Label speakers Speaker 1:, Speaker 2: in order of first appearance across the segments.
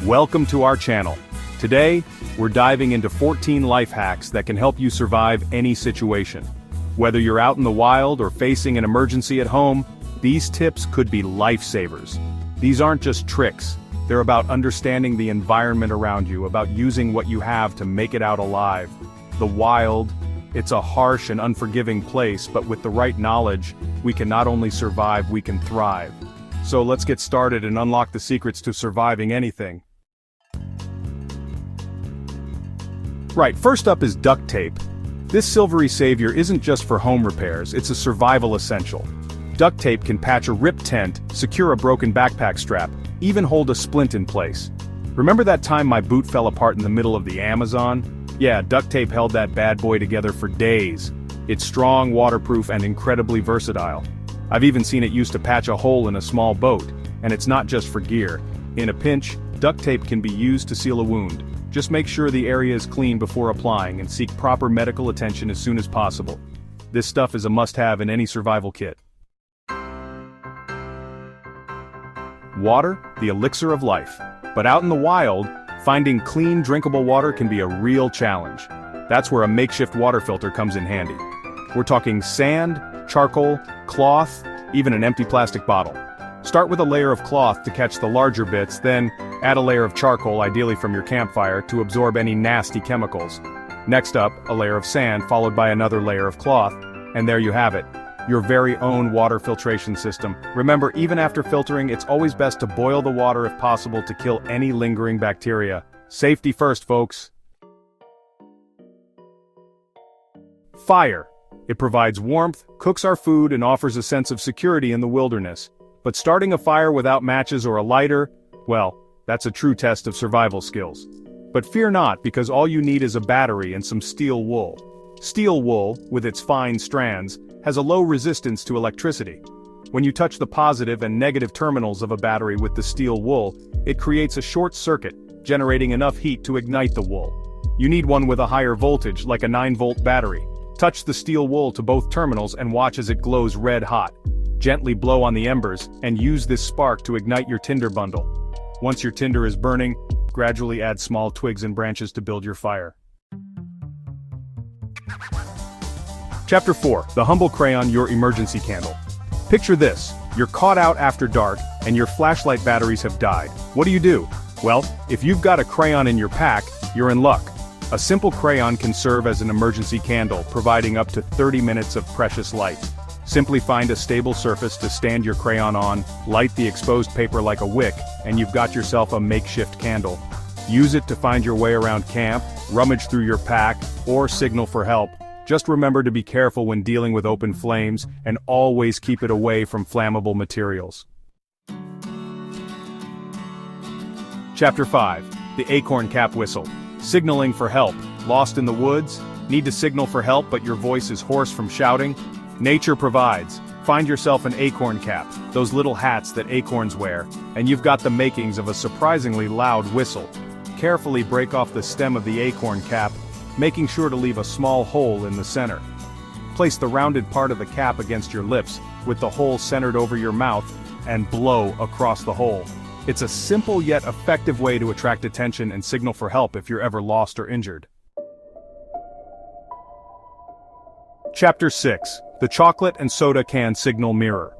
Speaker 1: Welcome to our channel. Today, we're diving into 14 life hacks that can help you survive any situation. Whether you're out in the wild or facing an emergency at home, these tips could be lifesavers. These aren't just tricks, they're about understanding the environment around you, about using what you have to make it out alive. The wild, it's a harsh and unforgiving place, but with the right knowledge, we can not only survive, we can thrive. So let's get started and unlock the secrets to surviving anything. Right, first up is duct tape. This silvery savior isn't just for home repairs, it's a survival essential. Duct tape can patch a ripped tent, secure a broken backpack strap, even hold a splint in place. Remember that time my boot fell apart in the middle of the Amazon? Yeah, duct tape held that bad boy together for days. It's strong, waterproof, and incredibly versatile. I've even seen it used to patch a hole in a small boat, and it's not just for gear. In a pinch, duct tape can be used to seal a wound. Just make sure the area is clean before applying and seek proper medical attention as soon as possible. This stuff is a must-have in any survival kit. Water, the elixir of life. But out in the wild, finding clean, drinkable water can be a real challenge. That's where a makeshift water filter comes in handy. We're talking sand, charcoal, cloth, even an empty plastic bottle. Start with a layer of cloth to catch the larger bits, then add a layer of charcoal, ideally from your campfire, to absorb any nasty chemicals. Next up, a layer of sand followed by another layer of cloth, and there you have it, your very own water filtration system. Remember, even after filtering, it's always best to boil the water if possible to kill any lingering bacteria. Safety first, folks. Fire. It provides warmth, cooks our food, and offers a sense of security in the wilderness. But starting a fire without matches or a lighter, well, that's a true test of survival skills. But fear not, because all you need is a battery and some steel wool. Steel wool, with its fine strands, has a low resistance to electricity. When you touch the positive and negative terminals of a battery with the steel wool, it creates a short circuit, generating enough heat to ignite the wool. You need one with a higher voltage, like a 9-volt battery. Touch the steel wool to both terminals and watch as it glows red hot. Gently blow on the embers, and use this spark to ignite your tinder bundle. Once your tinder is burning, gradually add small twigs and branches to build your fire. Chapter 4. The Humble Crayon, Your Emergency Candle. Picture this, you're caught out after dark, and your flashlight batteries have died. What do? Well, if you've got a crayon in your pack, you're in luck. A simple crayon can serve as an emergency candle, providing up to 30 minutes of precious light. Simply find a stable surface to stand your crayon on, light the exposed paper like a wick, and you've got yourself a makeshift candle. Use it to find your way around camp, rummage through your pack, or signal for help. Just remember to be careful when dealing with open flames, and always keep it away from flammable materials. Chapter 5. The Acorn Cap Whistle. Signaling for help. Lost in the woods? Need to signal for help but your voice is hoarse from shouting? Nature provides. Find yourself an acorn cap, those little hats that acorns wear, and you've got the makings of a surprisingly loud whistle. Carefully break off the stem of the acorn cap, making sure to leave a small hole in the center. Place the rounded part of the cap against your lips, with the hole centered over your mouth, and blow across the hole. It's a simple yet effective way to attract attention and signal for help if you're ever lost or injured. Chapter 6. The Chocolate and Soda Can Signal Mirror.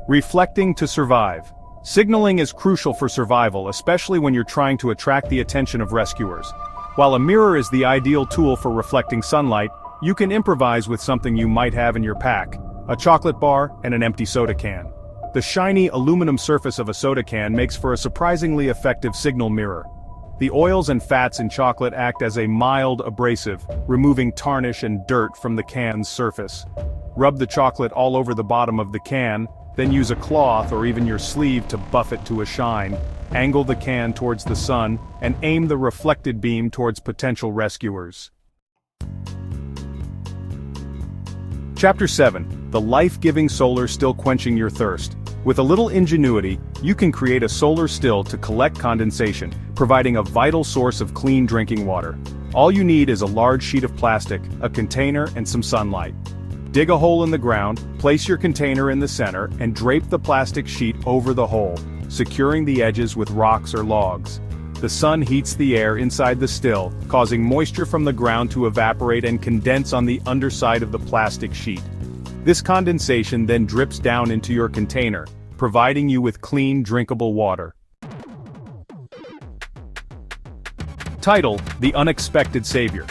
Speaker 1: Reflecting to survive. Signaling is crucial for survival, especially when you're trying to attract the attention of rescuers. While a mirror is the ideal tool for reflecting sunlight, you can improvise with something you might have in your pack: a chocolate bar and an empty soda can. The shiny aluminum surface of a soda can makes for a surprisingly effective signal mirror. The oils and fats in chocolate act as a mild abrasive, removing tarnish and dirt from the can's surface. Rub the chocolate all over the bottom of the can, then use a cloth or even your sleeve to buff it to a shine. Angle the can towards the sun, and aim the reflected beam towards potential rescuers. Chapter 7. The Life-Giving Solar Still Quenching Your Thirst. With a little ingenuity, you can create a solar still to collect condensation, providing a vital source of clean drinking water. All you need is a large sheet of plastic, a container, and some sunlight. Dig a hole in the ground, place your container in the center, and drape the plastic sheet over the hole, securing the edges with rocks or logs. The sun heats the air inside the still, causing moisture from the ground to evaporate and condense on the underside of the plastic sheet. This condensation then drips down into your container, providing you with clean, drinkable water. Title: The Unexpected Savior.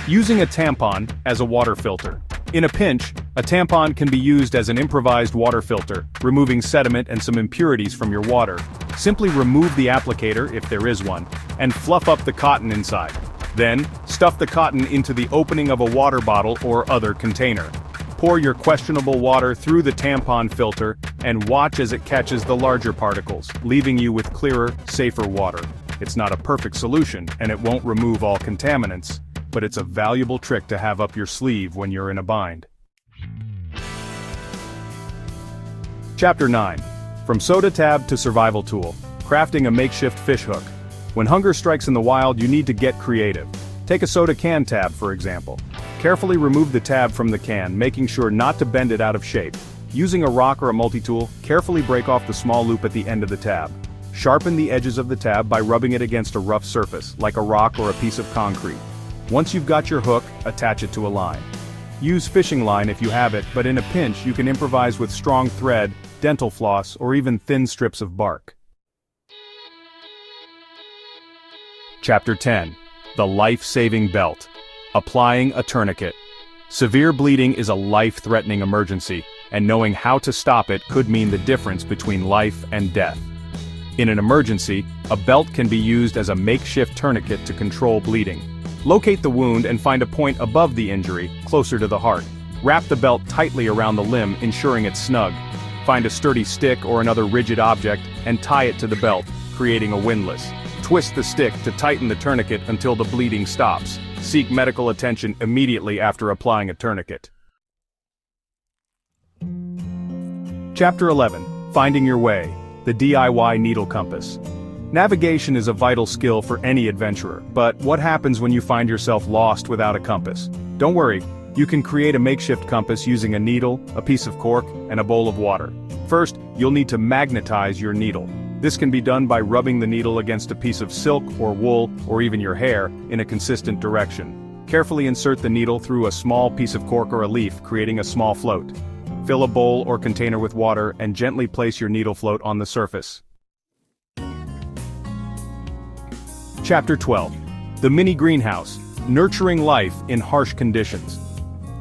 Speaker 1: Using a tampon as a water filter. In a pinch, a tampon can be used as an improvised water filter, removing sediment and some impurities from your water. Simply remove the applicator, if there is one, and fluff up the cotton inside. Then, stuff the cotton into the opening of a water bottle or other container. Pour your questionable water through the tampon filter, and watch as it catches the larger particles, leaving you with clearer, safer water. It's not a perfect solution, and it won't remove all contaminants, but it's a valuable trick to have up your sleeve when you're in a bind. Chapter 9. From soda tab to survival tool. Crafting a makeshift fish hook. When hunger strikes in the wild, you need to get creative. Take a soda can tab, for example. Carefully remove the tab from the can, making sure not to bend it out of shape. Using a rock or a multi-tool, carefully break off the small loop at the end of the tab. Sharpen the edges of the tab by rubbing it against a rough surface, like a rock or a piece of concrete. Once you've got your hook, attach it to a line. Use fishing line if you have it, but in a pinch you can improvise with strong thread, dental floss, or even thin strips of bark. Chapter 10. The Life-Saving Belt. Applying a tourniquet. Severe bleeding is a life-threatening emergency, and knowing how to stop it could mean the difference between life and death. In an emergency, a belt can be used as a makeshift tourniquet to control bleeding. Locate the wound and find a point above the injury, closer to the heart. Wrap the belt tightly around the limb, ensuring it's snug. Find a sturdy stick or another rigid object, and tie it to the belt, creating a windlass. Twist the stick to tighten the tourniquet until the bleeding stops. Seek medical attention immediately after applying a tourniquet. Chapter 11. Finding Your Way. The DIY Needle Compass. Navigation is a vital skill for any adventurer, but what happens when you find yourself lost without a compass? Don't worry, you can create a makeshift compass using a needle, a piece of cork, and a bowl of water. First, you'll need to magnetize your needle. This can be done by rubbing the needle against a piece of silk or wool, or even your hair, in a consistent direction. Carefully insert the needle through a small piece of cork or a leaf, creating a small float. Fill a bowl or container with water and gently place your needle float on the surface. Chapter 12. The Mini Greenhouse. Nurturing life in harsh conditions.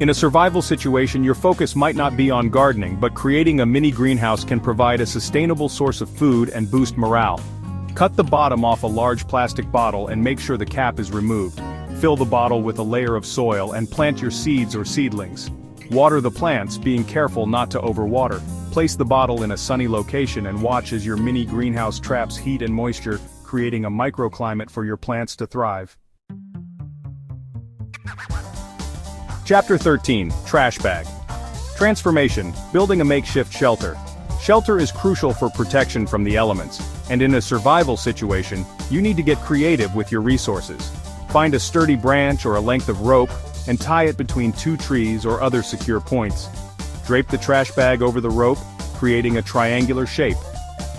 Speaker 1: In a survival situation, your focus might not be on gardening, but creating a mini greenhouse can provide a sustainable source of food and boost morale. Cut the bottom off a large plastic bottle and make sure the cap is removed. Fill the bottle with a layer of soil and plant your seeds or seedlings. Water the plants, being careful not to overwater. Place the bottle in a sunny location and watch as your mini greenhouse traps heat and moisture, creating a microclimate for your plants to thrive. Chapter 13. Trash Bag. Transformation. Building a makeshift shelter. Shelter is crucial for protection from the elements, and in a survival situation, you need to get creative with your resources. Find a sturdy branch or a length of rope, and tie it between two trees or other secure points. Drape the trash bag over the rope, creating a triangular shape.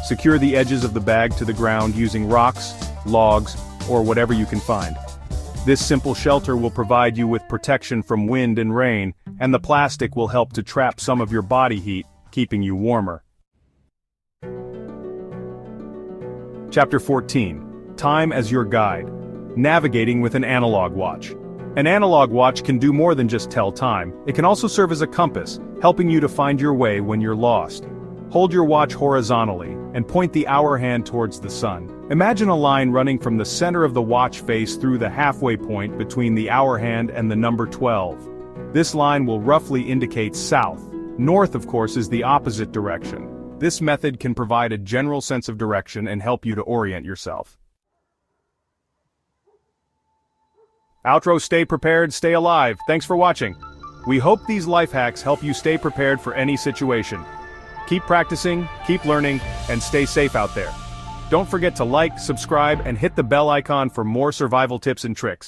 Speaker 1: Secure the edges of the bag to the ground using rocks, logs, or whatever you can find. This simple shelter will provide you with protection from wind and rain, and the plastic will help to trap some of your body heat, keeping you warmer. Chapter 14. Time as your guide. Navigating with an analog watch. An analog watch can do more than just tell time. It can also serve as a compass, helping you to find your way when you're lost. Hold your watch horizontally, and point the hour hand towards the sun. Imagine a line running from the center of the watch face through the halfway point between the hour hand and the number 12. This line will roughly indicate south. North, of course, is the opposite direction. This method can provide a general sense of direction and help you to orient yourself. Outro: stay prepared, stay alive. Thanks for watching. We hope these life hacks help you stay prepared for any situation. Keep practicing, keep learning, and stay safe out there. Don't forget to like, subscribe, and hit the bell icon for more survival tips and tricks.